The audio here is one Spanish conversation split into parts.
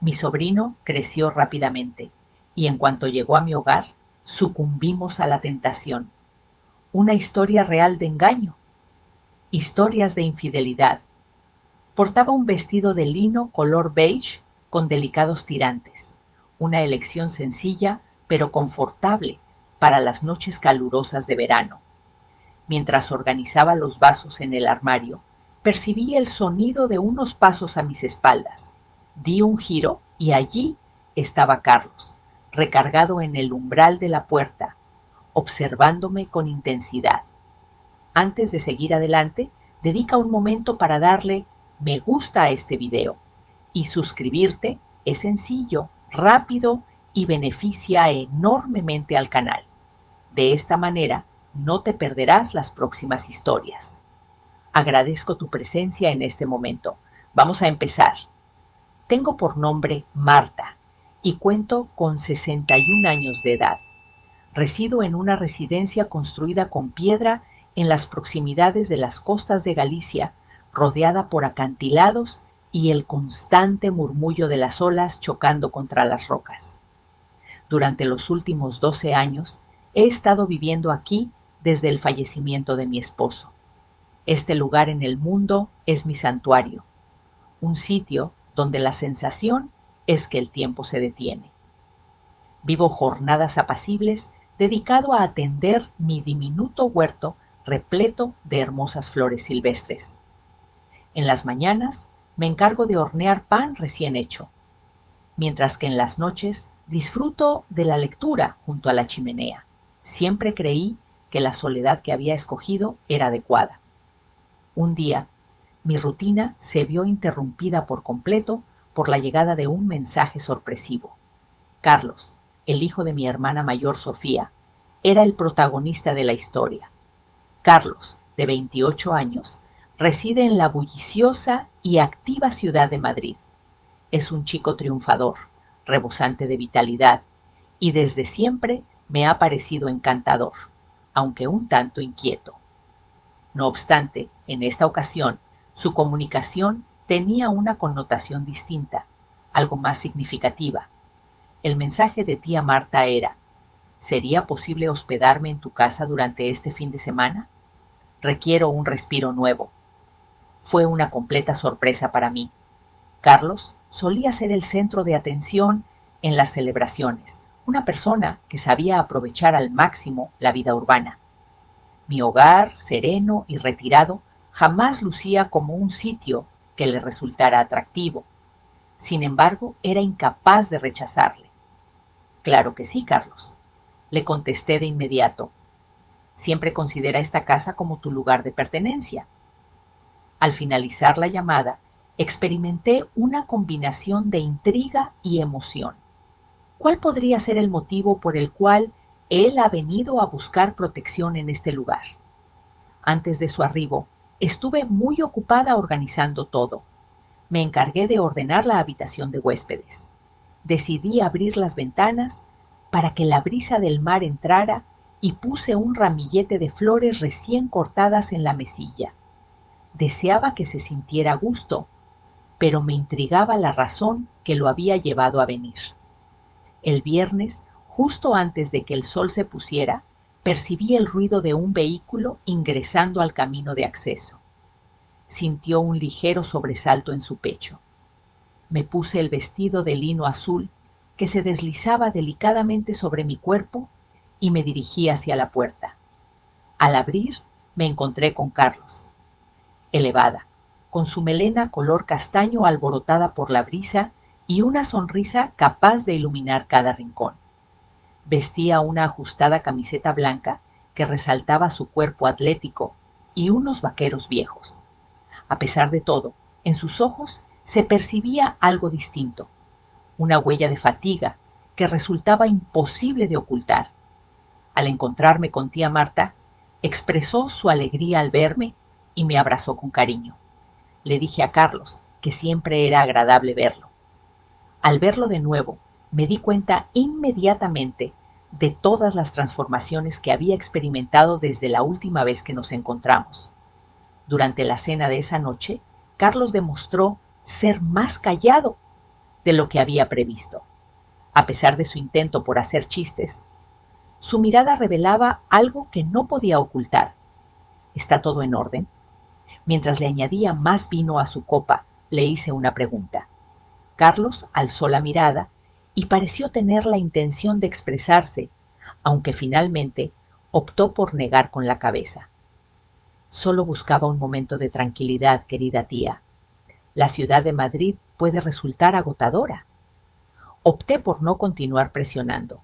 Mi sobrino creció rápidamente y en cuanto llegó a mi hogar, sucumbimos a la tentación. Una historia real de engaño, historias de infidelidad. Portaba un vestido de lino color beige con delicados tirantes, una elección sencilla pero confortable para las noches calurosas de verano. Mientras organizaba los vasos en el armario, percibí el sonido de unos pasos a mis espaldas. Di un giro y allí estaba Carlos, recargado en el umbral de la puerta, observándome con intensidad. Antes de seguir adelante, dedica un momento para darle me gusta a este video. Y suscribirte es sencillo, rápido y beneficia enormemente al canal. De esta manera, no te perderás las próximas historias. Agradezco tu presencia en este momento. Vamos a empezar. Tengo por nombre Marta y cuento con 61 años de edad. Resido en una residencia construida con piedra en las proximidades de las costas de Galicia, rodeada por acantilados y el constante murmullo de las olas chocando contra las rocas. Durante los últimos 12 años he estado viviendo aquí desde el fallecimiento de mi esposo. Este lugar en el mundo es mi santuario, un sitio donde la sensación es que el tiempo se detiene. Vivo jornadas apacibles dedicado a atender mi diminuto huerto repleto de hermosas flores silvestres. En las mañanas me encargo de hornear pan recién hecho, mientras que en las noches disfruto de la lectura junto a la chimenea. Siempre creí que la soledad que había escogido era adecuada. Un día, mi rutina se vio interrumpida por completo por la llegada de un mensaje sorpresivo. Carlos, el hijo de mi hermana mayor Sofía, era el protagonista de la historia. Carlos, de 28 años, reside en la bulliciosa y activa ciudad de Madrid. Es un chico triunfador, rebosante de vitalidad, y desde siempre me ha parecido encantador, aunque un tanto inquieto. No obstante, en esta ocasión, su comunicación tenía una connotación distinta, algo más significativa. El mensaje de tía Marta era: ¿sería posible hospedarme en tu casa durante este fin de semana? Requiero un respiro nuevo. Fue una completa sorpresa para mí. Carlos solía ser el centro de atención en las celebraciones, una persona que sabía aprovechar al máximo la vida urbana. Mi hogar, sereno y retirado, jamás lucía como un sitio que le resultara atractivo. Sin embargo, era incapaz de rechazarle. Claro que sí, Carlos, le contesté de inmediato. Siempre considera esta casa como tu lugar de pertenencia. Al finalizar la llamada, experimenté una combinación de intriga y emoción. ¿Cuál podría ser el motivo por el cual él ha venido a buscar protección en este lugar? Antes de su arribo, estuve muy ocupada organizando todo. Me encargué de ordenar la habitación de huéspedes. Decidí abrir las ventanas para que la brisa del mar entrara y puse un ramillete de flores recién cortadas en la mesilla. Deseaba que se sintiera a gusto, pero me intrigaba la razón que lo había llevado a venir. El viernes, justo antes de que el sol se pusiera, percibí el ruido de un vehículo ingresando al camino de acceso. Sintió un ligero sobresalto en su pecho. Me puse el vestido de lino azul que se deslizaba delicadamente sobre mi cuerpo y me dirigí hacia la puerta. Al abrir, me encontré con Carlos. Elevada, con su melena color castaño alborotada por la brisa y una sonrisa capaz de iluminar cada rincón. Vestía una ajustada camiseta blanca que resaltaba su cuerpo atlético y unos vaqueros viejos. A pesar de todo, en sus ojos se percibía algo distinto, una huella de fatiga que resultaba imposible de ocultar. Al encontrarme con tía Marta, expresó su alegría al verme y me abrazó con cariño. Le dije a Carlos que siempre era agradable verlo. Al verlo de nuevo, me di cuenta inmediatamente de todas las transformaciones que había experimentado desde la última vez que nos encontramos. Durante la cena de esa noche, Carlos demostró ser más callado, de lo que había previsto. A pesar de su intento por hacer chistes, su mirada revelaba algo que no podía ocultar. ¿Está todo en orden? Mientras le añadía más vino a su copa, le hice una pregunta. Carlos alzó la mirada y pareció tener la intención de expresarse, aunque finalmente optó por negar con la cabeza. Solo buscaba un momento de tranquilidad, querida tía. La ciudad de Madrid puede resultar agotadora. Opté por no continuar presionando.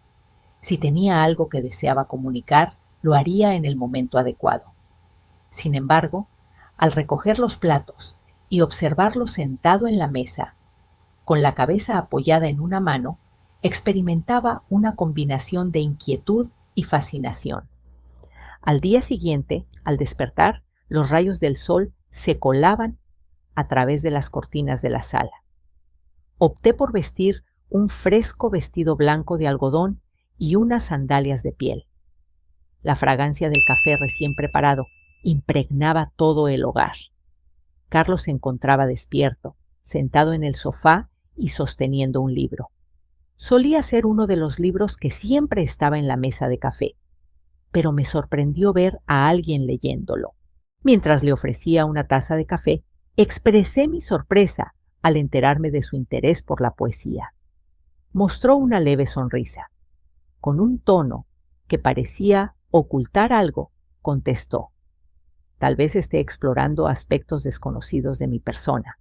Si tenía algo que deseaba comunicar, lo haría en el momento adecuado. Sin embargo, al recoger los platos y observarlo sentado en la mesa, con la cabeza apoyada en una mano, experimentaba una combinación de inquietud y fascinación. Al día siguiente, al despertar, los rayos del sol se colaban a través de las cortinas de la sala. Opté por vestir un fresco vestido blanco de algodón y unas sandalias de piel. La fragancia del café recién preparado impregnaba todo el hogar. Carlos se encontraba despierto, sentado en el sofá y sosteniendo un libro. Solía ser uno de los libros que siempre estaba en la mesa de café, pero me sorprendió ver a alguien leyéndolo. Mientras le ofrecía una taza de café, expresé mi sorpresa al enterarme de su interés por la poesía. Mostró una leve sonrisa. Con un tono que parecía ocultar algo, contestó: «Tal vez esté explorando aspectos desconocidos de mi persona».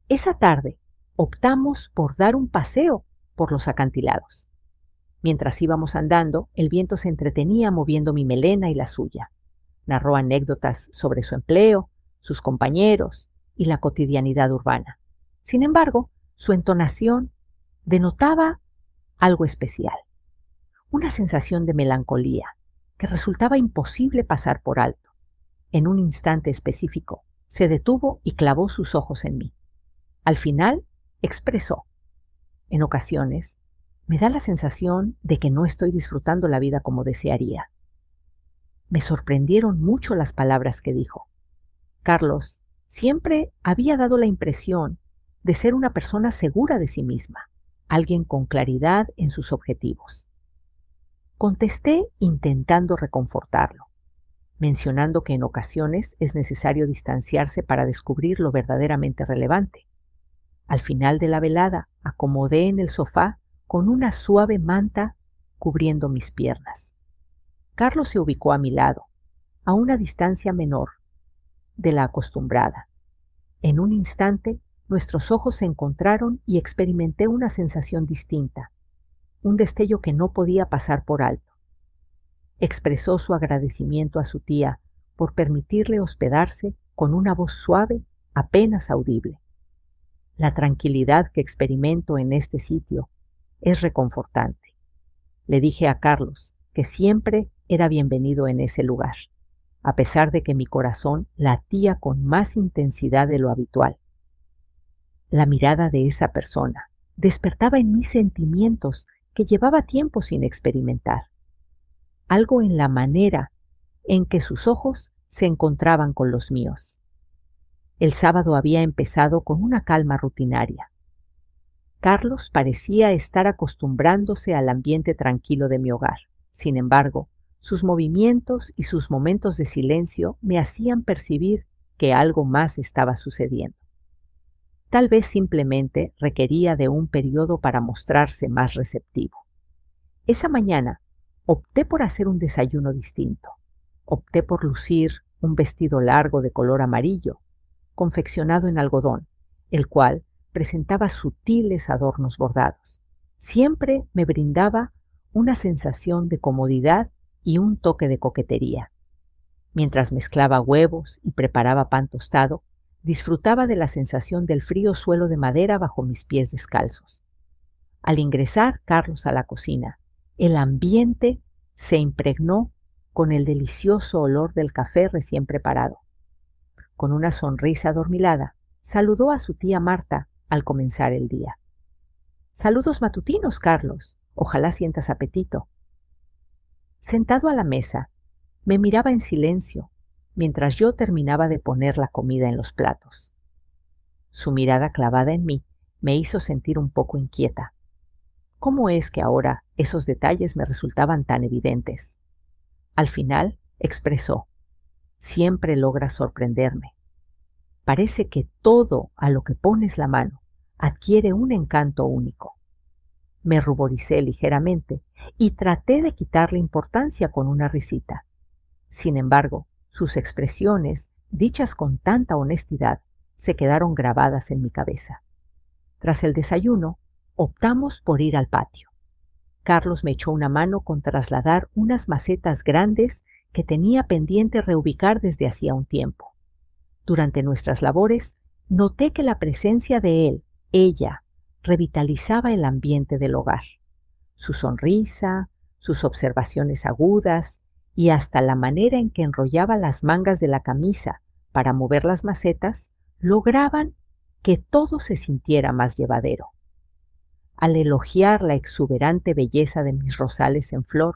Esa tarde optamos por dar un paseo por los acantilados. Mientras íbamos andando, el viento se entretenía moviendo mi melena y la suya. Narró anécdotas sobre su empleo, sus compañeros y la cotidianidad urbana. Sin embargo, su entonación denotaba algo especial, una sensación de melancolía que resultaba imposible pasar por alto. En un instante específico, se detuvo y clavó sus ojos en mí. Al final, expresó: «En ocasiones, me da la sensación de que no estoy disfrutando la vida como desearía». Me sorprendieron mucho las palabras que dijo. Carlos siempre había dado la impresión de ser una persona segura de sí misma, alguien con claridad en sus objetivos. Contesté intentando reconfortarlo, mencionando que en ocasiones es necesario distanciarse para descubrir lo verdaderamente relevante. Al final de la velada, acomodé en el sofá con una suave manta cubriendo mis piernas. Carlos se ubicó a mi lado, a una distancia menor de la acostumbrada. En un instante, nuestros ojos se encontraron y experimenté una sensación distinta, un destello que no podía pasar por alto. Expresó su agradecimiento a su tía por permitirle hospedarse con una voz suave, apenas audible. La tranquilidad que experimento en este sitio es reconfortante. Le dije a Carlos que siempre era bienvenido en ese lugar, a pesar de que mi corazón latía con más intensidad de lo habitual. La mirada de esa persona despertaba en mí sentimientos que llevaba tiempo sin experimentar. Algo en la manera en que sus ojos se encontraban con los míos. El sábado había empezado con una calma rutinaria. Carlos parecía estar acostumbrándose al ambiente tranquilo de mi hogar. Sin embargo, sus movimientos y sus momentos de silencio me hacían percibir que algo más estaba sucediendo. Tal vez simplemente requería de un periodo para mostrarse más receptivo. Esa mañana opté por hacer un desayuno distinto. Opté por lucir un vestido largo de color amarillo, confeccionado en algodón, el cual presentaba sutiles adornos bordados. Siempre me brindaba una sensación de comodidad y un toque de coquetería. Mientras mezclaba huevos y preparaba pan tostado, disfrutaba de la sensación del frío suelo de madera bajo mis pies descalzos. Al ingresar Carlos a la cocina, el ambiente se impregnó con el delicioso olor del café recién preparado. Con una sonrisa adormilada, saludó a su tía Marta al comenzar el día. «Saludos matutinos, Carlos. Ojalá sientas apetito». Sentado a la mesa, me miraba en silencio mientras yo terminaba de poner la comida en los platos. Su mirada clavada en mí me hizo sentir un poco inquieta. ¿Cómo es que ahora esos detalles me resultaban tan evidentes? Al final, expresó: siempre logras sorprenderme. Parece que todo a lo que pones la mano adquiere un encanto único. Me ruboricé ligeramente y traté de quitarle importancia con una risita. Sin embargo, sus expresiones, dichas con tanta honestidad, se quedaron grabadas en mi cabeza. Tras el desayuno, optamos por ir al patio. Carlos me echó una mano con trasladar unas macetas grandes que tenía pendiente reubicar desde hacía un tiempo. Durante nuestras labores, noté que la presencia de ella, revitalizaba el ambiente del hogar. Su sonrisa, sus observaciones agudas y hasta la manera en que enrollaba las mangas de la camisa para mover las macetas lograban que todo se sintiera más llevadero. Al elogiar la exuberante belleza de mis rosales en flor,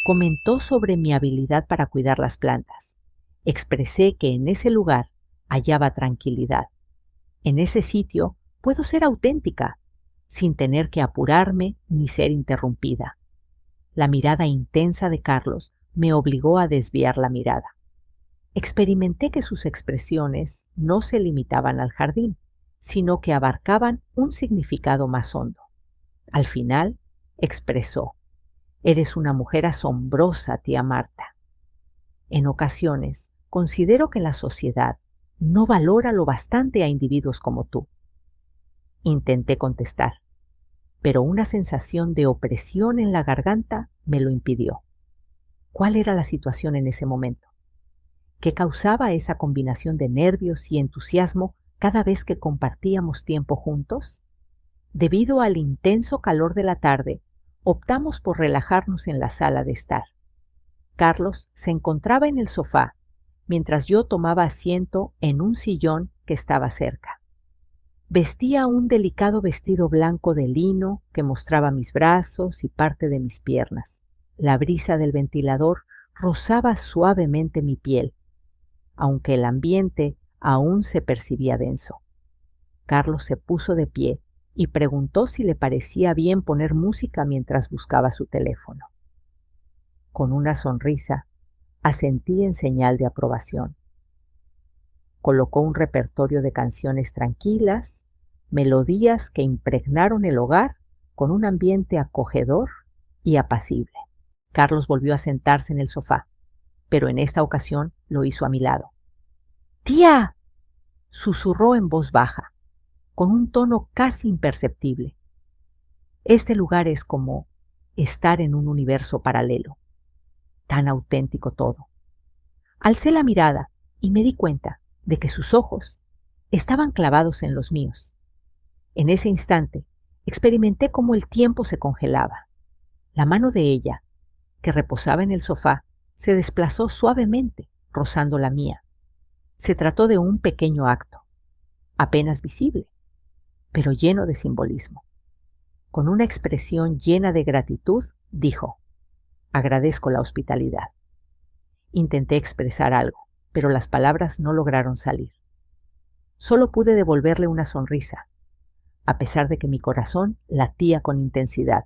comentó sobre mi habilidad para cuidar las plantas. Expresé que en ese lugar hallaba tranquilidad. En ese sitio puedo ser auténtica, sin tener que apurarme ni ser interrumpida. La mirada intensa de Carlos me obligó a desviar la mirada. Experimenté que sus expresiones no se limitaban al jardín, sino que abarcaban un significado más hondo. Al final, expresó: eres una mujer asombrosa, tía Marta. En ocasiones, considero que la sociedad no valora lo bastante a individuos como tú. Intenté contestar, pero una sensación de opresión en la garganta me lo impidió. ¿Cuál era la situación en ese momento? ¿Qué causaba esa combinación de nervios y entusiasmo cada vez que compartíamos tiempo juntos? Debido al intenso calor de la tarde, optamos por relajarnos en la sala de estar. Carlos se encontraba en el sofá, mientras yo tomaba asiento en un sillón que estaba cerca. Vestía un delicado vestido blanco de lino que mostraba mis brazos y parte de mis piernas. La brisa del ventilador rozaba suavemente mi piel, aunque el ambiente aún se percibía denso. Carlos se puso de pie y preguntó si le parecía bien poner música mientras buscaba su teléfono. Con una sonrisa, asentí en señal de aprobación. Colocó un repertorio de canciones tranquilas, melodías que impregnaron el hogar con un ambiente acogedor y apacible. Carlos volvió a sentarse en el sofá, pero en esta ocasión lo hizo a mi lado. ¡Tía!, susurró en voz baja, con un tono casi imperceptible. Este lugar es como estar en un universo paralelo. Tan auténtico todo. Alcé la mirada y me di cuenta de que sus ojos estaban clavados en los míos. En ese instante experimenté cómo el tiempo se congelaba. La mano de ella, que reposaba en el sofá, se desplazó suavemente, rozando la mía. Se trató de un pequeño acto, apenas visible, pero lleno de simbolismo. Con una expresión llena de gratitud, dijo: agradezco la hospitalidad. Intenté expresar algo, pero las palabras no lograron salir. Solo pude devolverle una sonrisa, a pesar de que mi corazón latía con intensidad.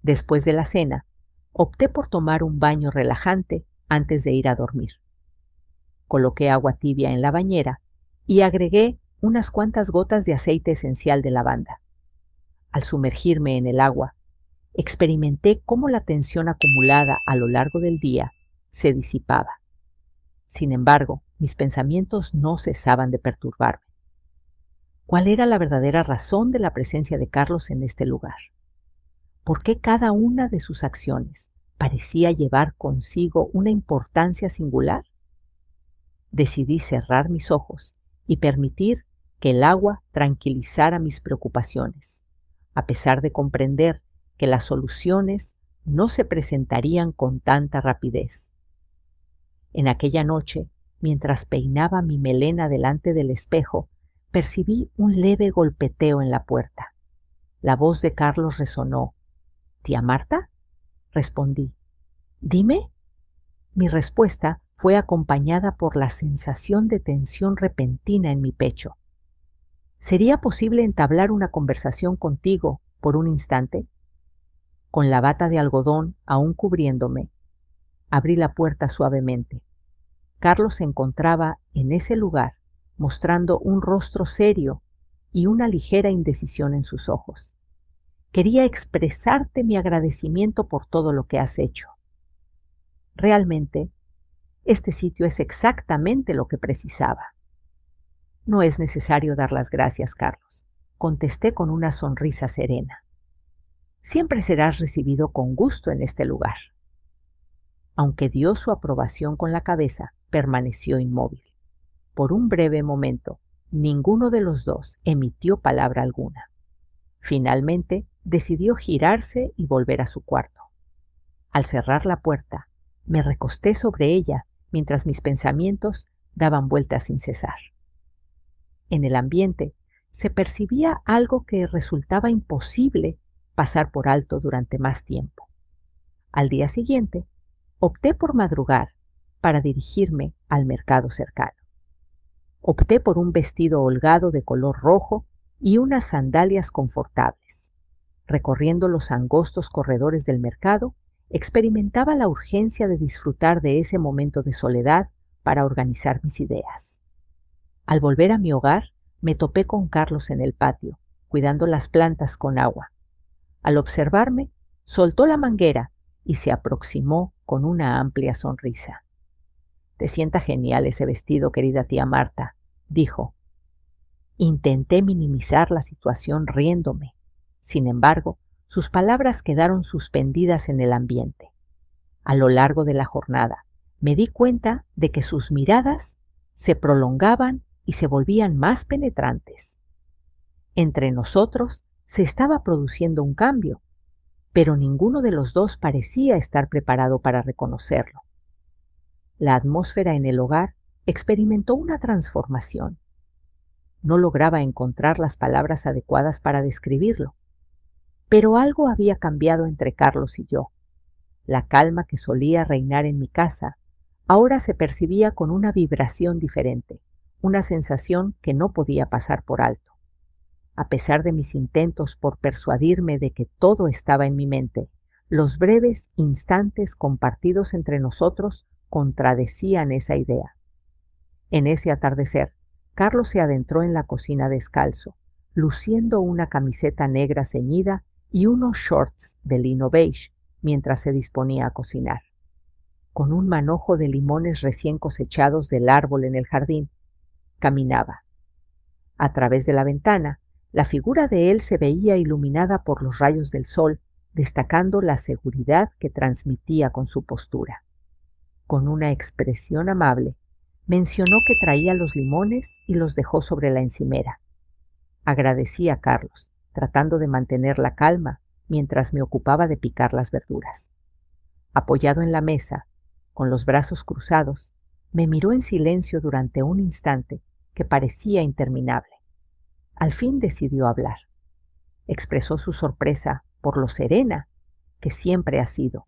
Después de la cena, opté por tomar un baño relajante antes de ir a dormir. Coloqué agua tibia en la bañera y agregué unas cuantas gotas de aceite esencial de lavanda. Al sumergirme en el agua, experimenté cómo la tensión acumulada a lo largo del día se disipaba. Sin embargo, mis pensamientos no cesaban de perturbarme. ¿Cuál era la verdadera razón de la presencia de Carlos en este lugar? ¿Por qué cada una de sus acciones parecía llevar consigo una importancia singular? Decidí cerrar mis ojos y permitir que el agua tranquilizara mis preocupaciones, a pesar de comprender que las soluciones no se presentarían con tanta rapidez. En aquella noche, mientras peinaba mi melena delante del espejo, percibí un leve golpeteo en la puerta. La voz de Carlos resonó. ¿Tía Marta? Respondí. ¿Dime? Mi respuesta fue acompañada por la sensación de tensión repentina en mi pecho. ¿Sería posible entablar una conversación contigo por un instante? Con la bata de algodón aún cubriéndome, abrí la puerta suavemente. Carlos se encontraba en ese lugar, mostrando un rostro serio y una ligera indecisión en sus ojos. Quería expresarte mi agradecimiento por todo lo que has hecho. Realmente, este sitio es exactamente lo que precisaba. No es necesario dar las gracias, Carlos, contesté con una sonrisa serena. Siempre serás recibido con gusto en este lugar. Aunque dio su aprobación con la cabeza, permaneció inmóvil. Por un breve momento, ninguno de los dos emitió palabra alguna. Finalmente, decidió girarse y volver a su cuarto. Al cerrar la puerta, me recosté sobre ella mientras mis pensamientos daban vueltas sin cesar. En el ambiente se percibía algo que resultaba imposible pasar por alto durante más tiempo. Al día siguiente, opté por madrugar para dirigirme al mercado cercano. Opté por un vestido holgado de color rojo y unas sandalias confortables. Recorriendo los angostos corredores del mercado, experimentaba la urgencia de disfrutar de ese momento de soledad para organizar mis ideas. Al volver a mi hogar, me topé con Carlos en el patio, cuidando las plantas con agua. Al observarme, soltó la manguera y se aproximó con una amplia sonrisa. «Te sienta genial ese vestido, querida tía Marta», dijo. Intenté minimizar la situación riéndome. Sin embargo, sus palabras quedaron suspendidas en el ambiente. A lo largo de la jornada, me di cuenta de que sus miradas se prolongaban y se volvían más penetrantes. Entre nosotros se estaba produciendo un cambio, pero ninguno de los dos parecía estar preparado para reconocerlo. La atmósfera en el hogar experimentó una transformación. No lograba encontrar las palabras adecuadas para describirlo, pero algo había cambiado entre Carlos y yo. La calma que solía reinar en mi casa ahora se percibía con una vibración diferente, una sensación que no podía pasar por alto. A pesar de mis intentos por persuadirme de que todo estaba en mi mente, los breves instantes compartidos entre nosotros contradecían esa idea. En ese atardecer, Carlos se adentró en la cocina descalzo, luciendo una camiseta negra ceñida y unos shorts de lino beige, mientras se disponía a cocinar. Con un manojo de limones recién cosechados del árbol en el jardín, caminaba. A través de la ventana, la figura de él se veía iluminada por los rayos del sol, destacando la seguridad que transmitía con su postura. Con una expresión amable, mencionó que traía los limones y los dejó sobre la encimera. Agradecí a Carlos, tratando de mantener la calma mientras me ocupaba de picar las verduras. Apoyado en la mesa, con los brazos cruzados, me miró en silencio durante un instante que parecía interminable. Al fin decidió hablar. Expresó su sorpresa por lo serena que siempre ha sido,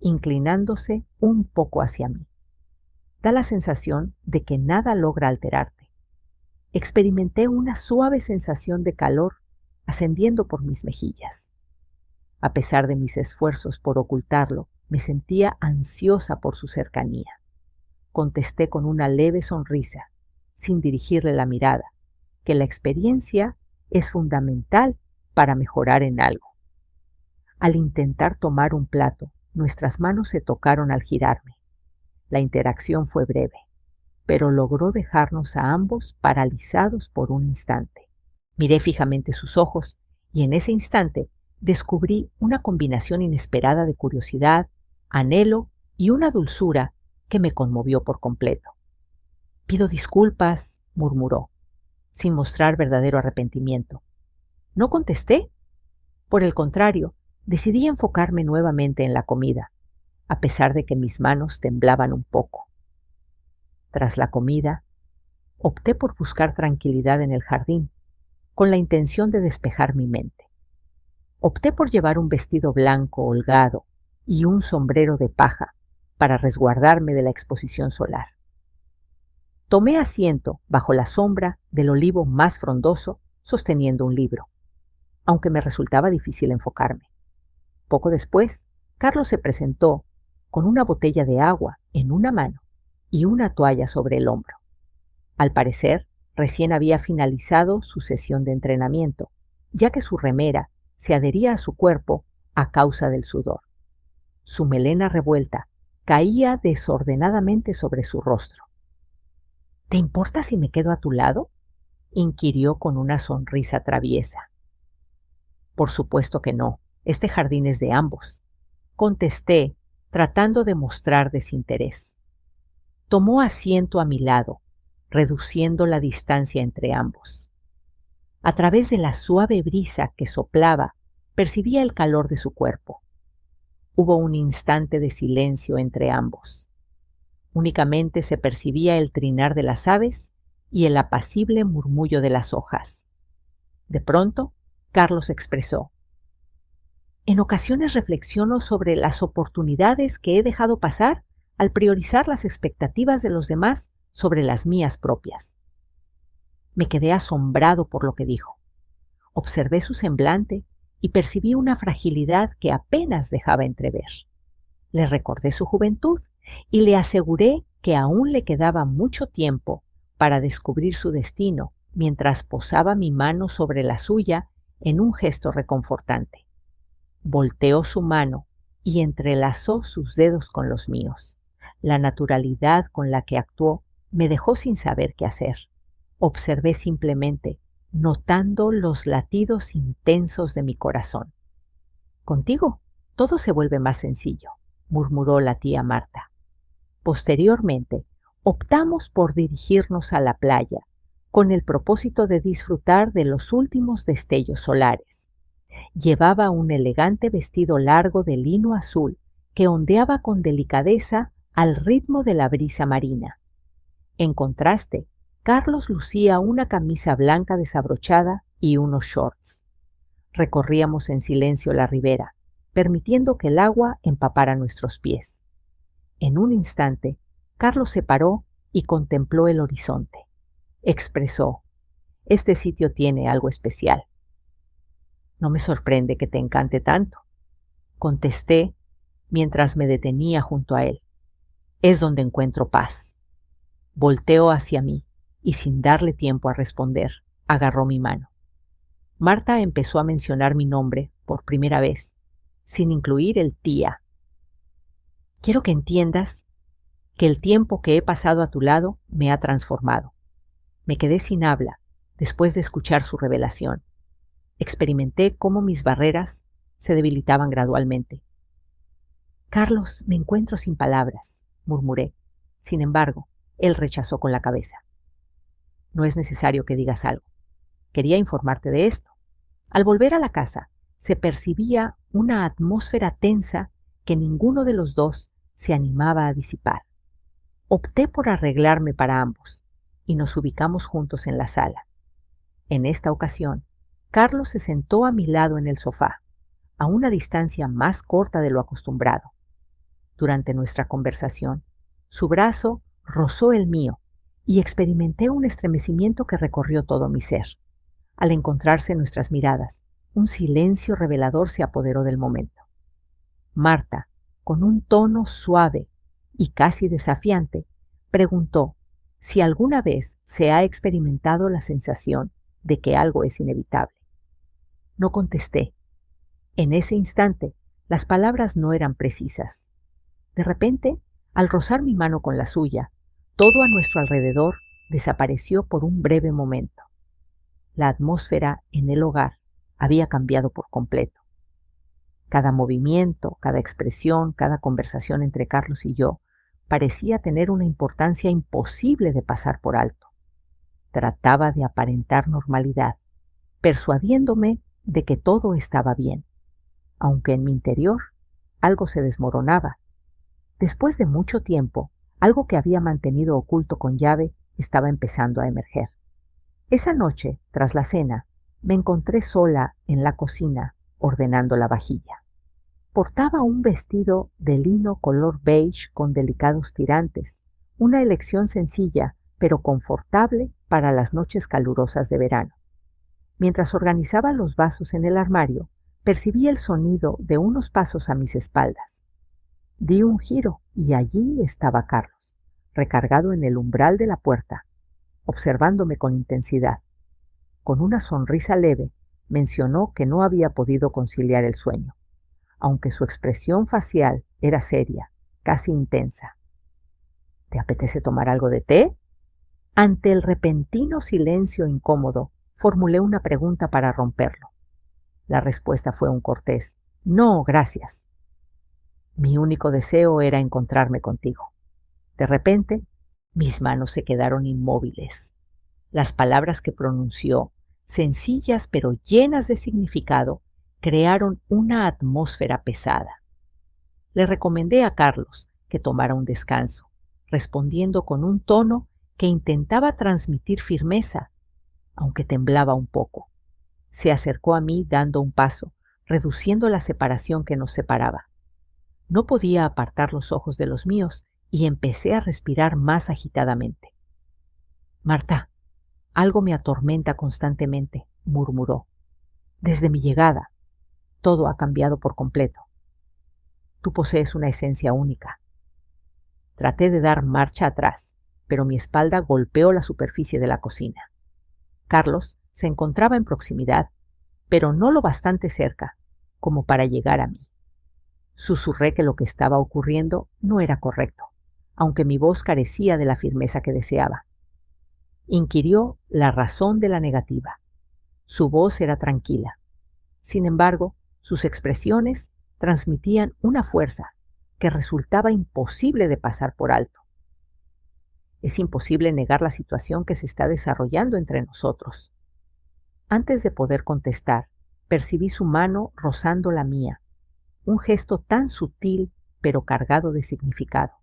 inclinándose un poco hacia mí. Da la sensación de que nada logra alterarte. Experimenté una suave sensación de calor ascendiendo por mis mejillas. A pesar de mis esfuerzos por ocultarlo, me sentía ansiosa por su cercanía. Contesté con una leve sonrisa, sin dirigirle la mirada, que la experiencia es fundamental para mejorar en algo. Al intentar tomar un plato, nuestras manos se tocaron al girarme. La interacción fue breve, pero logró dejarnos a ambos paralizados por un instante. Miré fijamente sus ojos y en ese instante descubrí una combinación inesperada de curiosidad, anhelo y una dulzura que me conmovió por completo. «Pido disculpas», murmuró, sin mostrar verdadero arrepentimiento. No contesté. Por el contrario, decidí enfocarme nuevamente en la comida, a pesar de que mis manos temblaban un poco. Tras la comida, opté por buscar tranquilidad en el jardín, con la intención de despejar mi mente. Opté por llevar un vestido blanco holgado y un sombrero de paja para resguardarme de la exposición solar. Tomé asiento bajo la sombra del olivo más frondoso sosteniendo un libro, aunque me resultaba difícil enfocarme. Poco después, Carlos se presentó con una botella de agua en una mano y una toalla sobre el hombro. Al parecer, recién había finalizado su sesión de entrenamiento, ya que su remera se adhería a su cuerpo a causa del sudor. Su melena revuelta caía desordenadamente sobre su rostro. ¿Te importa si me quedo a tu lado?, inquirió con una sonrisa traviesa. Por supuesto que no, este jardín es de ambos, contesté, tratando de mostrar desinterés. Tomó asiento a mi lado, reduciendo la distancia entre ambos. A través de la suave brisa que soplaba, percibía el calor de su cuerpo. Hubo un instante de silencio entre ambos. Únicamente se percibía el trinar de las aves y el apacible murmullo de las hojas. De pronto, Carlos expresó: en ocasiones reflexiono sobre las oportunidades que he dejado pasar al priorizar las expectativas de los demás sobre las mías propias. Me quedé asombrado por lo que dijo. Observé su semblante y percibí una fragilidad que apenas dejaba entrever. Le recordé su juventud y le aseguré que aún le quedaba mucho tiempo para descubrir su destino mientras posaba mi mano sobre la suya en un gesto reconfortante. Volteó su mano y entrelazó sus dedos con los míos. La naturalidad con la que actuó me dejó sin saber qué hacer. Observé simplemente, notando los latidos intensos de mi corazón. Contigo, todo se vuelve más sencillo, murmuró la tía Marta. Posteriormente, optamos por dirigirnos a la playa, con el propósito de disfrutar de los últimos destellos solares. Llevaba un elegante vestido largo de lino azul que ondeaba con delicadeza al ritmo de la brisa marina. En contraste, Carlos lucía una camisa blanca desabrochada y unos shorts. Recorríamos en silencio la ribera, permitiendo que el agua empapara nuestros pies. En un instante, Carlos se paró y contempló el horizonte. Expresó: este sitio tiene algo especial. No me sorprende que te encante tanto, contesté mientras me detenía junto a él. Es donde encuentro paz. Volteó hacia mí y sin darle tiempo a responder, agarró mi mano. Marta empezó a mencionar mi nombre por primera vez, sin incluir el tía. Quiero que entiendas que el tiempo que he pasado a tu lado me ha transformado. Me quedé sin habla después de escuchar su revelación. Experimenté cómo mis barreras se debilitaban gradualmente. Carlos, me encuentro sin palabras, murmuré. Sin embargo, él rechazó con la cabeza. No es necesario que digas algo. Quería informarte de esto. Al volver a la casa, se percibía una atmósfera tensa que ninguno de los dos se animaba a disipar. Opté por arreglarme para ambos y nos ubicamos juntos en la sala. En esta ocasión, Carlos se sentó a mi lado en el sofá, a una distancia más corta de lo acostumbrado. Durante nuestra conversación, su brazo rozó el mío y experimenté un estremecimiento que recorrió todo mi ser. Al encontrarse nuestras miradas, un silencio revelador se apoderó del momento. Marta, con un tono suave y casi desafiante, preguntó si alguna vez se ha experimentado la sensación de que algo es inevitable. No contesté. En ese instante, las palabras no eran precisas. De repente, al rozar mi mano con la suya, todo a nuestro alrededor desapareció por un breve momento. La atmósfera en el hogar había cambiado por completo. Cada movimiento, cada expresión, cada conversación entre Carlos y yo parecía tener una importancia imposible de pasar por alto. Trataba de aparentar normalidad, persuadiéndome de que todo estaba bien, aunque en mi interior algo se desmoronaba. Después de mucho tiempo, algo que había mantenido oculto con llave estaba empezando a emerger. Esa noche, tras la cena, me encontré sola en la cocina ordenando la vajilla. Portaba un vestido de lino color beige con delicados tirantes, una elección sencilla pero confortable para las noches calurosas de verano. Mientras organizaba los vasos en el armario, percibí el sonido de unos pasos a mis espaldas. Di un giro y allí estaba Carlos, recargado en el umbral de la puerta, observándome con intensidad. Con una sonrisa leve, mencionó que no había podido conciliar el sueño, aunque su expresión facial era seria, casi intensa. ¿Te apetece tomar algo de té? Ante el repentino silencio incómodo, formulé una pregunta para romperlo. La respuesta fue un cortés: no, gracias. Mi único deseo era encontrarme contigo. De repente, mis manos se quedaron inmóviles. Las palabras que pronunció, sencillas pero llenas de significado, crearon una atmósfera pesada. Le recomendé a Carlos que tomara un descanso, respondiendo con un tono que intentaba transmitir firmeza, aunque temblaba un poco. Se acercó a mí dando un paso, reduciendo la separación que nos separaba. No podía apartar los ojos de los míos y empecé a respirar más agitadamente. Marta, algo me atormenta constantemente, murmuró. Desde mi llegada, todo ha cambiado por completo. Tú posees una esencia única. Traté de dar marcha atrás, pero mi espalda golpeó la superficie de la cocina. Carlos se encontraba en proximidad, pero no lo bastante cerca como para llegar a mí. Susurré que lo que estaba ocurriendo no era correcto, aunque mi voz carecía de la firmeza que deseaba. Inquirió la razón de la negativa. Su voz era tranquila. Sin embargo, sus expresiones transmitían una fuerza que resultaba imposible de pasar por alto. Es imposible negar la situación que se está desarrollando entre nosotros. Antes de poder contestar, percibí su mano rozando la mía, un gesto tan sutil pero cargado de significado.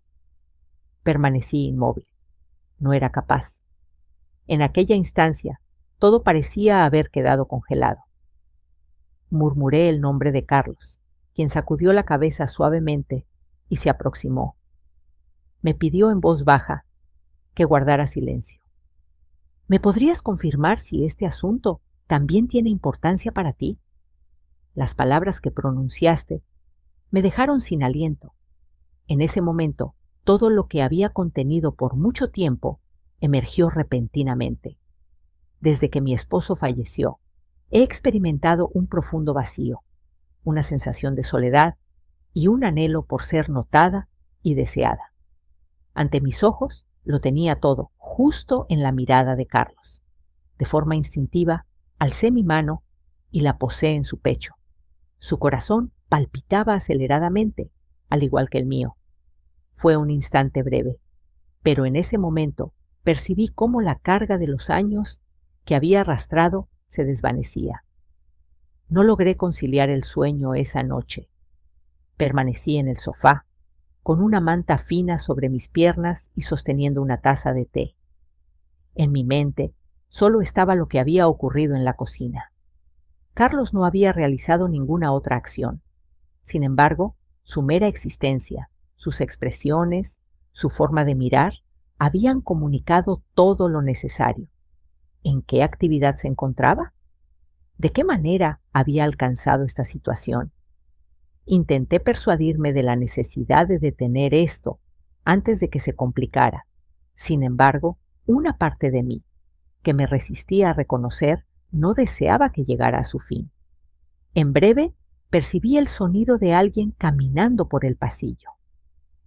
Permanecí inmóvil. No era capaz. En aquella instancia, todo parecía haber quedado congelado. Murmuré el nombre de Carlos, quien sacudió la cabeza suavemente y se aproximó. Me pidió en voz baja que guardara silencio. ¿Me podrías confirmar si este asunto también tiene importancia para ti? Las palabras que pronunciaste me dejaron sin aliento. En ese momento, todo lo que había contenido por mucho tiempo emergió repentinamente. Desde que mi esposo falleció, he experimentado un profundo vacío, una sensación de soledad y un anhelo por ser notada y deseada. Ante mis ojos lo tenía todo, justo en la mirada de Carlos. De forma instintiva, alcé mi mano y la posé en su pecho. Su corazón palpitaba aceleradamente, al igual que el mío. Fue un instante breve, pero en ese momento percibí cómo la carga de los años que había arrastrado se desvanecía. No logré conciliar el sueño esa noche. Permanecí en el sofá, con una manta fina sobre mis piernas y sosteniendo una taza de té. En mi mente solo estaba lo que había ocurrido en la cocina. Carlos no había realizado ninguna otra acción. Sin embargo, su mera existencia, sus expresiones, su forma de mirar, habían comunicado todo lo necesario. ¿En qué actividad se encontraba? ¿De qué manera había alcanzado esta situación? Intenté persuadirme de la necesidad de detener esto antes de que se complicara. Sin embargo, una parte de mí, que me resistía a reconocer, no deseaba que llegara a su fin. En breve, percibí el sonido de alguien caminando por el pasillo.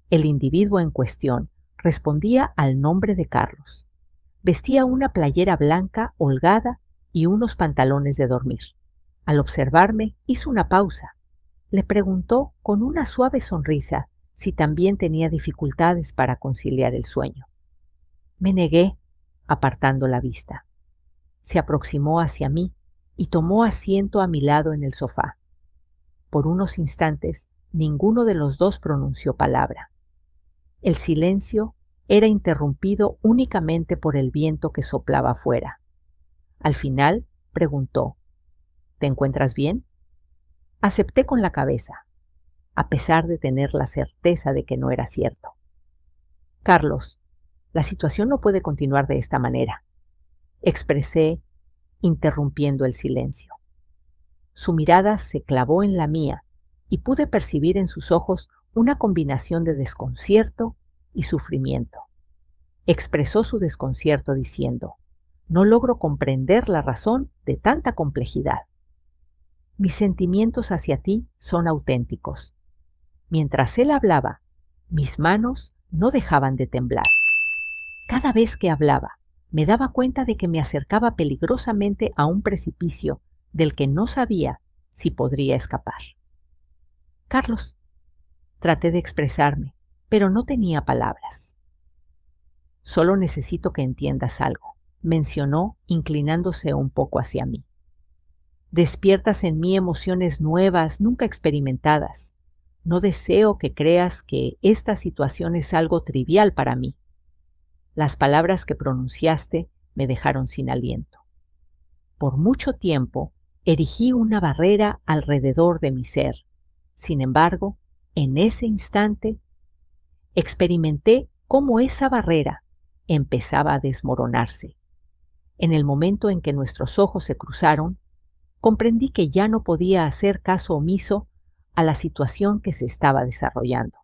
El individuo en cuestión respondía al nombre de Carlos. Vestía una playera blanca holgada y unos pantalones de dormir. Al observarme, hizo una pausa. Le preguntó con una suave sonrisa si también tenía dificultades para conciliar el sueño. Me negué, apartando la vista. Se aproximó hacia mí y tomó asiento a mi lado en el sofá. Por unos instantes, ninguno de los dos pronunció palabra. El silencio era interrumpido únicamente por el viento que soplaba afuera. Al final, preguntó: ¿Te encuentras bien? Acepté con la cabeza, a pesar de tener la certeza de que no era cierto. Carlos, la situación no puede continuar de esta manera. Expresé interrumpiendo el silencio. Su mirada se clavó en la mía y pude percibir en sus ojos una combinación de desconcierto y sufrimiento. Expresó su desconcierto diciendo: «No logro comprender la razón de tanta complejidad. Mis sentimientos hacia ti son auténticos». Mientras él hablaba, mis manos no dejaban de temblar. Cada vez que hablaba, me daba cuenta de que me acercaba peligrosamente a un precipicio del que no sabía si podría escapar. «Carlos», traté de expresarme, pero no tenía palabras. «Solo necesito que entiendas algo», mencionó, inclinándose un poco hacia mí. «Despiertas en mí emociones nuevas, nunca experimentadas. No deseo que creas que esta situación es algo trivial para mí». Las palabras que pronunciaste me dejaron sin aliento. Por mucho tiempo erigí una barrera alrededor de mi ser. Sin embargo, en ese instante experimenté cómo esa barrera empezaba a desmoronarse. En el momento en que nuestros ojos se cruzaron, comprendí que ya no podía hacer caso omiso a la situación que se estaba desarrollando.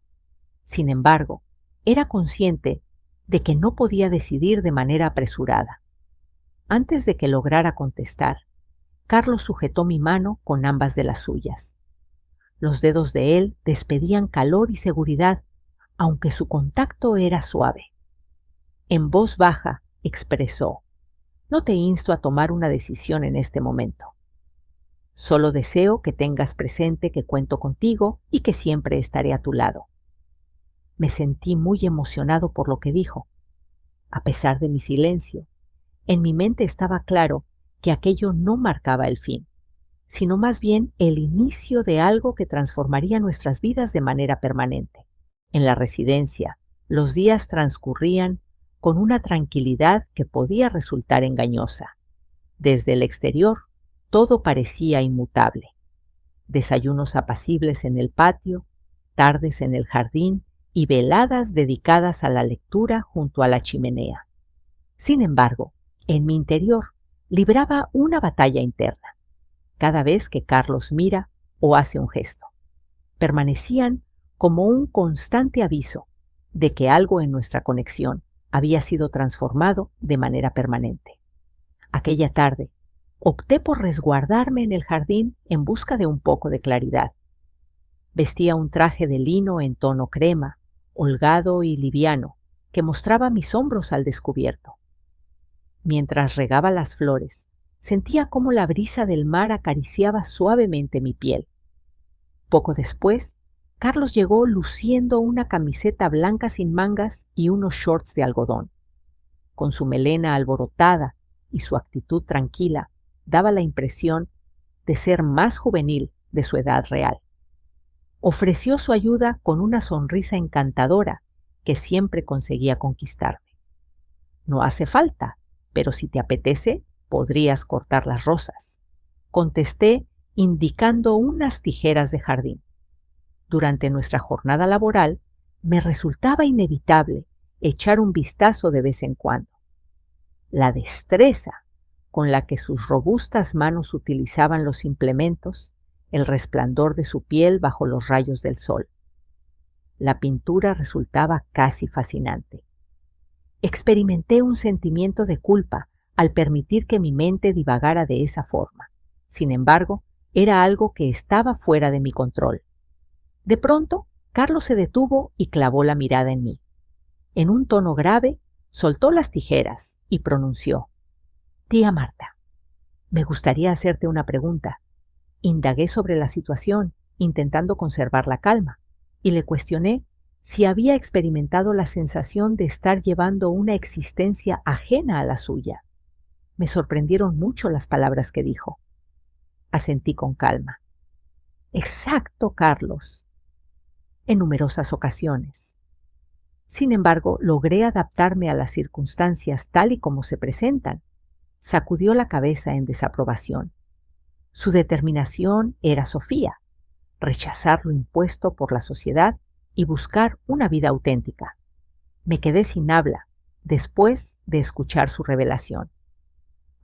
Sin embargo, era consciente de que no podía decidir de manera apresurada. Antes de que lograra contestar, Carlos sujetó mi mano con ambas de las suyas. Los dedos de él despedían calor y seguridad, aunque su contacto era suave. En voz baja expresó: «No te insto a tomar una decisión en este momento. Solo deseo que tengas presente que cuento contigo y que siempre estaré a tu lado». Me sentí muy emocionado por lo que dijo. A pesar de mi silencio, en mi mente estaba claro que aquello no marcaba el fin, sino más bien el inicio de algo que transformaría nuestras vidas de manera permanente. En la residencia, los días transcurrían con una tranquilidad que podía resultar engañosa. Desde el exterior, todo parecía inmutable. Desayunos apacibles en el patio, tardes en el jardín y veladas dedicadas a la lectura junto a la chimenea. Sin embargo, en mi interior libraba una batalla interna. Cada vez que Carlos mira o hace un gesto, permanecían como un constante aviso de que algo en nuestra conexión había sido transformado de manera permanente. Aquella tarde, opté por resguardarme en el jardín en busca de un poco de claridad. Vestía un traje de lino en tono crema, holgado y liviano, que mostraba mis hombros al descubierto. Mientras regaba las flores, sentía cómo la brisa del mar acariciaba suavemente mi piel. Poco después, Carlos llegó luciendo una camiseta blanca sin mangas y unos shorts de algodón. Con su melena alborotada y su actitud tranquila, daba la impresión de ser más juvenil de su edad real. Ofreció su ayuda con una sonrisa encantadora que siempre conseguía conquistarme. «No hace falta, pero si te apetece, podrías cortar las rosas», contesté, indicando unas tijeras de jardín. Durante nuestra jornada laboral, me resultaba inevitable echar un vistazo de vez en cuando. La destreza con la que sus robustas manos utilizaban los implementos, el resplandor de su piel bajo los rayos del sol. La pintura resultaba casi fascinante. Experimenté un sentimiento de culpa al permitir que mi mente divagara de esa forma. Sin embargo, era algo que estaba fuera de mi control. De pronto, Carlos se detuvo y clavó la mirada en mí. En un tono grave, soltó las tijeras y pronunció: «Tía Marta, me gustaría hacerte una pregunta». Indagué sobre la situación, intentando conservar la calma, y le cuestioné si había experimentado la sensación de estar llevando una existencia ajena a la suya. Me sorprendieron mucho las palabras que dijo. Asentí con calma. «Exacto, Carlos. En numerosas ocasiones. Sin embargo, logré adaptarme a las circunstancias tal y como se presentan». Sacudió la cabeza en desaprobación. Su determinación era Sofía, rechazar lo impuesto por la sociedad y buscar una vida auténtica. Me quedé sin habla después de escuchar su revelación.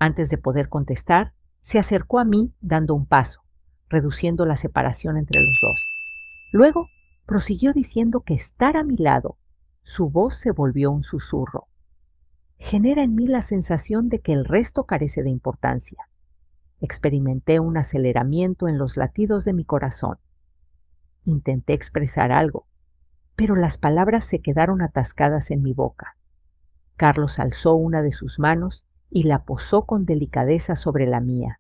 Antes de poder contestar, se acercó a mí dando un paso, reduciendo la separación entre los dos. Luego, prosiguió diciendo que estar a mi lado, su voz se volvió un susurro. Genera en mí la sensación de que el resto carece de importancia. Experimenté un aceleramiento en los latidos de mi corazón. Intenté expresar algo, pero las palabras se quedaron atascadas en mi boca. Carlos alzó una de sus manos y la posó con delicadeza sobre la mía.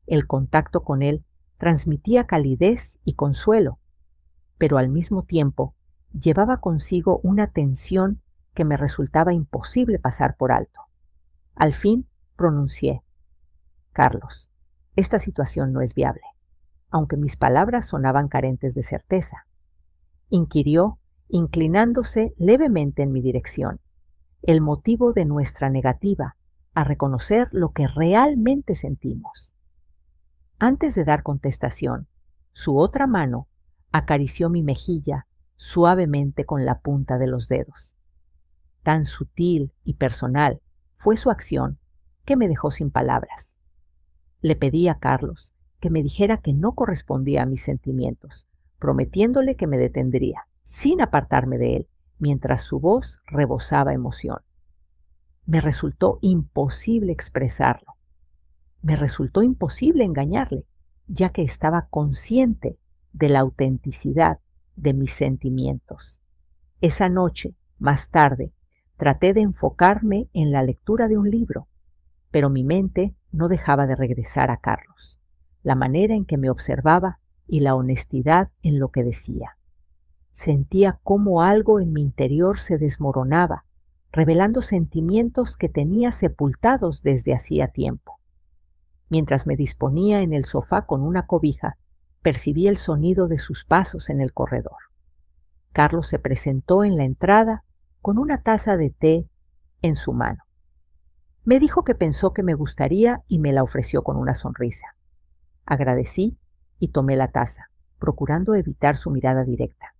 El contacto con él transmitía calidez y consuelo, pero al mismo tiempo llevaba consigo una tensión que me resultaba imposible pasar por alto. Al fin pronuncié: Carlos, esta situación no es viable, aunque mis palabras sonaban carentes de certeza. Inquirió, inclinándose levemente en mi dirección, el motivo de nuestra negativa a reconocer lo que realmente sentimos. Antes de dar contestación, su otra mano acarició mi mejilla suavemente con la punta de los dedos. Tan sutil y personal fue su acción que me dejó sin palabras. Le pedí a Carlos que me dijera que no correspondía a mis sentimientos, prometiéndole que me detendría, sin apartarme de él, mientras su voz rebosaba emoción. Me resultó imposible expresarlo. Me resultó imposible engañarle, ya que estaba consciente de la autenticidad de mis sentimientos. Esa noche, más tarde, traté de enfocarme en la lectura de un libro, pero mi mente no dejaba de regresar a Carlos, la manera en que me observaba y la honestidad en lo que decía. Sentía cómo algo en mi interior se desmoronaba, revelando sentimientos que tenía sepultados desde hacía tiempo. Mientras me disponía en el sofá con una cobija, percibí el sonido de sus pasos en el corredor. Carlos se presentó en la entrada con una taza de té en su mano. Me dijo que pensó que me gustaría y me la ofreció con una sonrisa. Agradecí y tomé la taza, procurando evitar su mirada directa.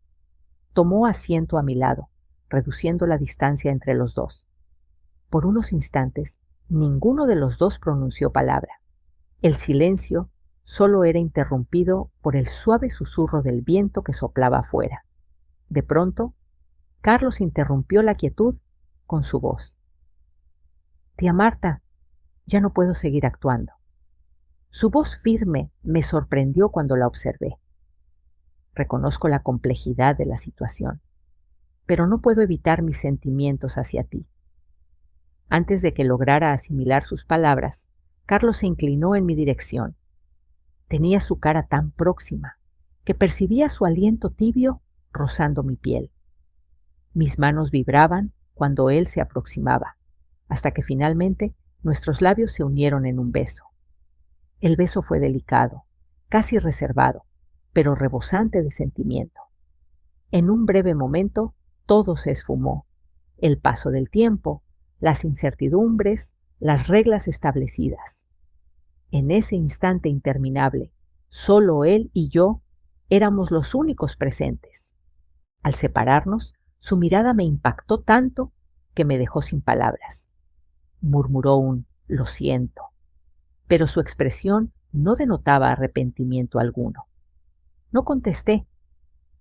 Tomó asiento a mi lado, reduciendo la distancia entre los dos. Por unos instantes, ninguno de los dos pronunció palabra. El silencio solo era interrumpido por el suave susurro del viento que soplaba afuera. De pronto, Carlos interrumpió la quietud con su voz. «Tía Marta, ya no puedo seguir actuando». Su voz firme me sorprendió cuando la observé. Reconozco la complejidad de la situación, pero no puedo evitar mis sentimientos hacia ti. Antes de que lograra asimilar sus palabras, Carlos se inclinó en mi dirección. Tenía su cara tan próxima que percibía su aliento tibio rozando mi piel. Mis manos vibraban cuando él se aproximaba, hasta que finalmente nuestros labios se unieron en un beso. El beso fue delicado, casi reservado, pero rebosante de sentimiento. En un breve momento todo se esfumó: el paso del tiempo, las incertidumbres, las reglas establecidas. En ese instante interminable, solo él y yo éramos los únicos presentes. Al separarnos, su mirada me impactó tanto que me dejó sin palabras. Murmuró un «lo siento», pero su expresión no denotaba arrepentimiento alguno. No contesté.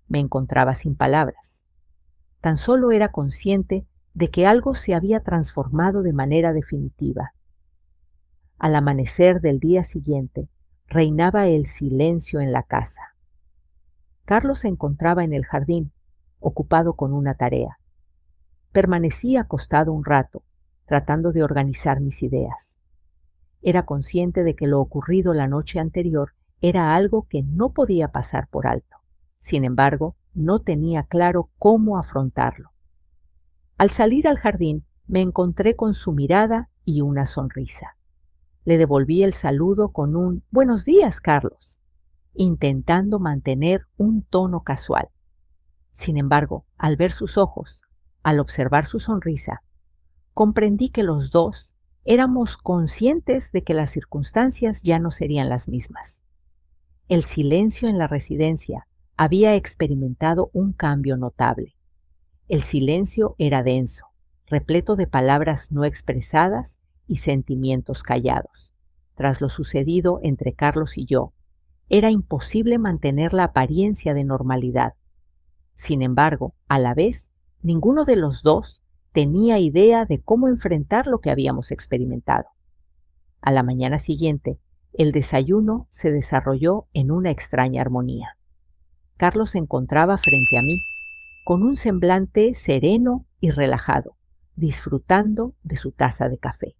Me encontraba sin palabras. Tan solo era consciente de que algo se había transformado de manera definitiva. Al amanecer del día siguiente, reinaba el silencio en la casa. Carlos se encontraba en el jardín, ocupado con una tarea. Permanecí acostado un rato, tratando de organizar mis ideas. Era consciente de que lo ocurrido la noche anterior era algo que no podía pasar por alto. Sin embargo, no tenía claro cómo afrontarlo. Al salir al jardín, me encontré con su mirada y una sonrisa. Le devolví el saludo con un «Buenos días, Carlos», intentando mantener un tono casual. Sin embargo, al ver sus ojos, al observar su sonrisa, comprendí que los dos éramos conscientes de que las circunstancias ya no serían las mismas. El silencio en la residencia había experimentado un cambio notable. El silencio era denso, repleto de palabras no expresadas y sentimientos callados. Tras lo sucedido entre Carlos y yo, era imposible mantener la apariencia de normalidad. Sin embargo, a la vez, ninguno de los dos tenía idea de cómo enfrentar lo que habíamos experimentado. A la mañana siguiente, el desayuno se desarrolló en una extraña armonía. Carlos se encontraba frente a mí, con un semblante sereno y relajado, disfrutando de su taza de café.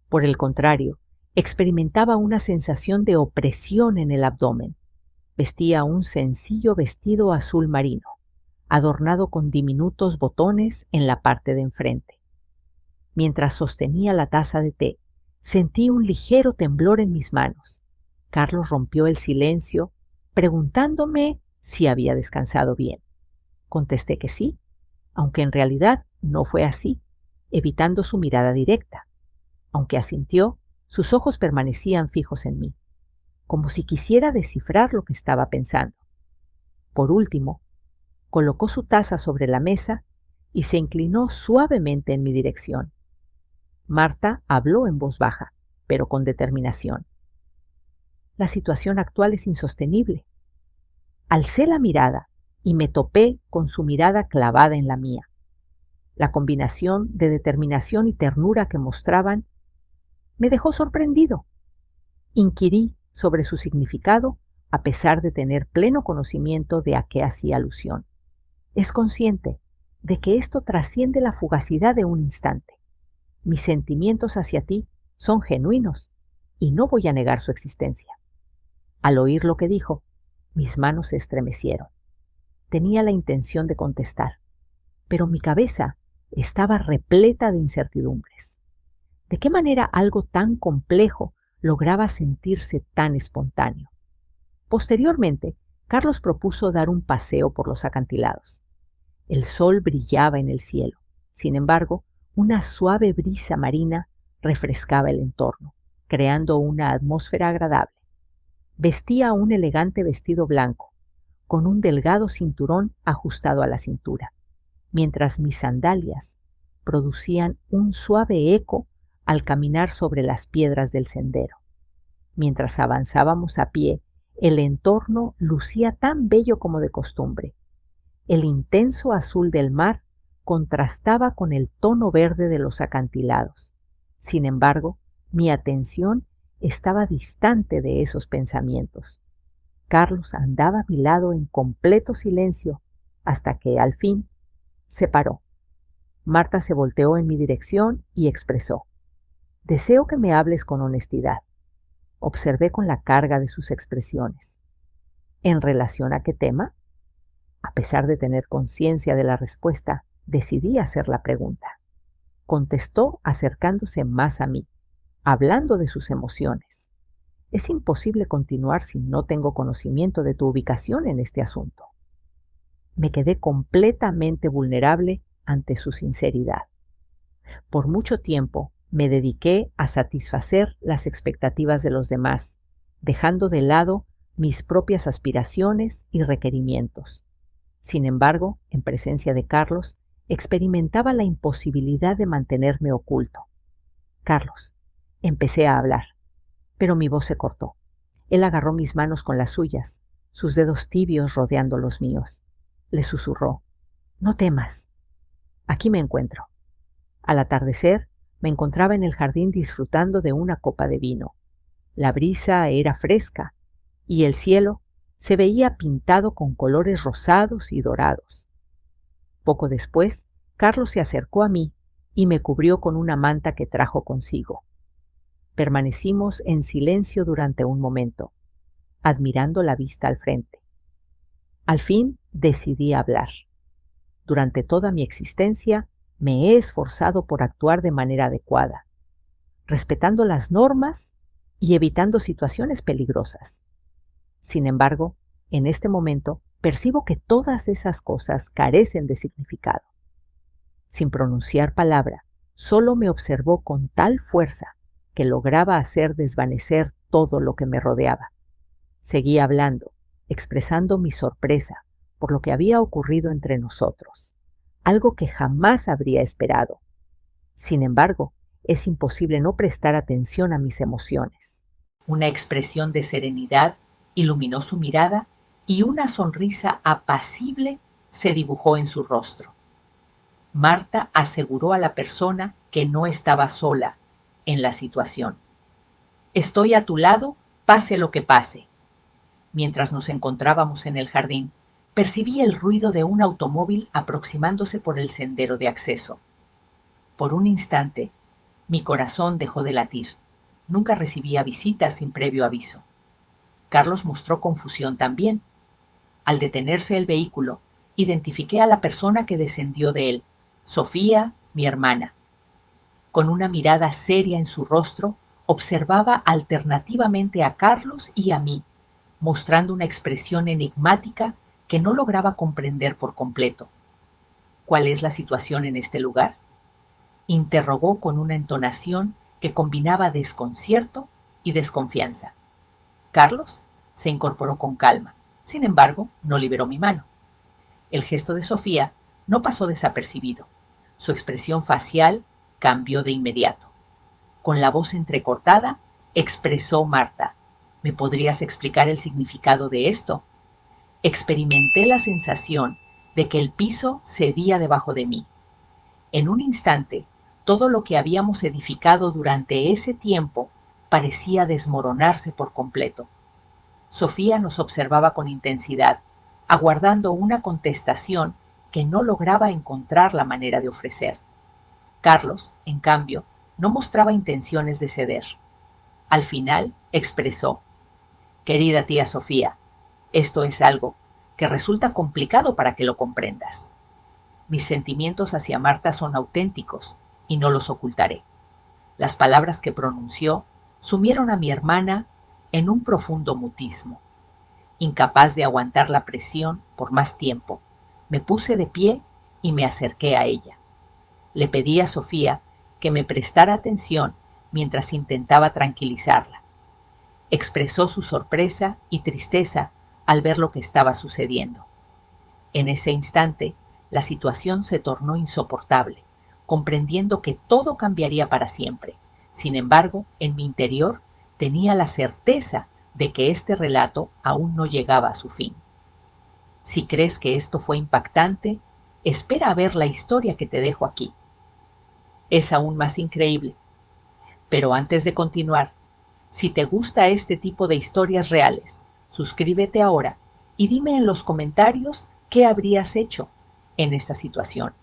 Por el contrario, experimentaba una sensación de opresión en el abdomen. Vestía un sencillo vestido azul marino, adornado con diminutos botones en la parte de enfrente. Mientras sostenía la taza de té, sentí un ligero temblor en mis manos. Carlos rompió el silencio, preguntándome si había descansado bien. Contesté que sí, aunque en realidad no fue así, evitando su mirada directa. Aunque asintió, sus ojos permanecían fijos en mí, como si quisiera descifrar lo que estaba pensando. Por último, colocó su taza sobre la mesa y se inclinó suavemente en mi dirección. Marta habló en voz baja, pero con determinación. La situación actual es insostenible. Alcé la mirada y me topé con su mirada clavada en la mía. La combinación de determinación y ternura que mostraban me dejó sorprendido. Inquirí sobre su significado a pesar de tener pleno conocimiento de a qué hacía alusión. Es consciente de que esto trasciende la fugacidad de un instante. Mis sentimientos hacia ti son genuinos y no voy a negar su existencia. Al oír lo que dijo, mis manos se estremecieron. Tenía la intención de contestar, pero mi cabeza estaba repleta de incertidumbres. ¿De qué manera algo tan complejo lograba sentirse tan espontáneo? Posteriormente, Carlos propuso dar un paseo por los acantilados. El sol brillaba en el cielo. Sin embargo, una suave brisa marina refrescaba el entorno, creando una atmósfera agradable. Vestía un elegante vestido blanco, con un delgado cinturón ajustado a la cintura, mientras mis sandalias producían un suave eco al caminar sobre las piedras del sendero. Mientras avanzábamos a pie, el entorno lucía tan bello como de costumbre. El intenso azul del mar contrastaba con el tono verde de los acantilados. Sin embargo, mi atención estaba distante de esos pensamientos. Carlos andaba a mi lado en completo silencio hasta que, al fin, se paró. Marta se volteó en mi dirección y expresó: «Deseo que me hables con honestidad». Observé con la carga de sus expresiones. ¿En relación a qué tema? A pesar de tener conciencia de la respuesta, decidí hacer la pregunta. Contestó acercándose más a mí, hablando de sus emociones. Es imposible continuar si no tengo conocimiento de tu ubicación en este asunto. Me quedé completamente vulnerable ante su sinceridad. Por mucho tiempo me dediqué a satisfacer las expectativas de los demás, dejando de lado mis propias aspiraciones y requerimientos. Sin embargo, en presencia de Carlos, experimentaba la imposibilidad de mantenerme oculto. «Carlos», empecé a hablar, pero mi voz se cortó. Él agarró mis manos con las suyas, sus dedos tibios rodeando los míos. Le susurró: «No temas. Aquí me encuentro». Al atardecer, me encontraba en el jardín disfrutando de una copa de vino. La brisa era fresca y el cielo se veía pintado con colores rosados y dorados. Poco después, Carlos se acercó a mí y me cubrió con una manta que trajo consigo. Permanecimos en silencio durante un momento, admirando la vista al frente. Al fin decidí hablar. Durante toda mi existencia me he esforzado por actuar de manera adecuada, respetando las normas y evitando situaciones peligrosas. Sin embargo, en este momento percibo que todas esas cosas carecen de significado. Sin pronunciar palabra, solo me observó con tal fuerza que lograba hacer desvanecer todo lo que me rodeaba. Seguí hablando, expresando mi sorpresa por lo que había ocurrido entre nosotros, algo que jamás habría esperado. Sin embargo, Es imposible no prestar atención a mis emociones. Una expresión de serenidad iluminó su mirada y una sonrisa apacible se dibujó en su rostro. Marta aseguró a la persona que no estaba sola en la situación. Estoy a tu lado, pase lo que pase. Mientras nos encontrábamos en el jardín, percibí el ruido de un automóvil aproximándose por el sendero de acceso. Por un instante, mi corazón dejó de latir. Nunca recibía visitas sin previo aviso. Carlos mostró confusión también. Al detenerse el vehículo, identifiqué a la persona que descendió de él, Sofía, mi hermana. Con una mirada seria en su rostro, observaba alternativamente a Carlos y a mí, mostrando una expresión enigmática que no lograba comprender por completo. ¿Cuál es la situación en este lugar?, interrogó con una entonación que combinaba desconcierto y desconfianza. Carlos se incorporó con calma. Sin embargo, no liberó mi mano. El gesto de Sofía no pasó desapercibido. Su expresión facial cambió de inmediato. Con la voz entrecortada, expresó Marta: ¿Me podrías explicar el significado de esto? Experimenté la sensación de que el piso cedía debajo de mí. En un instante, todo lo que habíamos edificado durante ese tiempo parecía desmoronarse por completo. Sofía nos observaba con intensidad, aguardando una contestación que no lograba encontrar la manera de ofrecer. Carlos, en cambio, no mostraba intenciones de ceder. Al final, expresó: Querida tía Sofía, esto es algo que resulta complicado para que lo comprendas. Mis sentimientos hacia Marta son auténticos y no los ocultaré. Las palabras que pronunció sumieron a mi hermana en un profundo mutismo. Incapaz de aguantar la presión por más tiempo, me puse de pie y me acerqué a ella. Le pedí a Sofía que me prestara atención mientras intentaba tranquilizarla. Expresó su sorpresa y tristeza al ver lo que estaba sucediendo. En ese instante, la situación se tornó insoportable, comprendiendo que todo cambiaría para siempre. Sin embargo, en mi interior tenía la certeza de que este relato aún no llegaba a su fin. Si crees que esto fue impactante, espera a ver la historia que te dejo aquí. Es aún más increíble. Pero antes de continuar, si te gusta este tipo de historias reales, suscríbete ahora y dime en los comentarios qué habrías hecho en esta situación.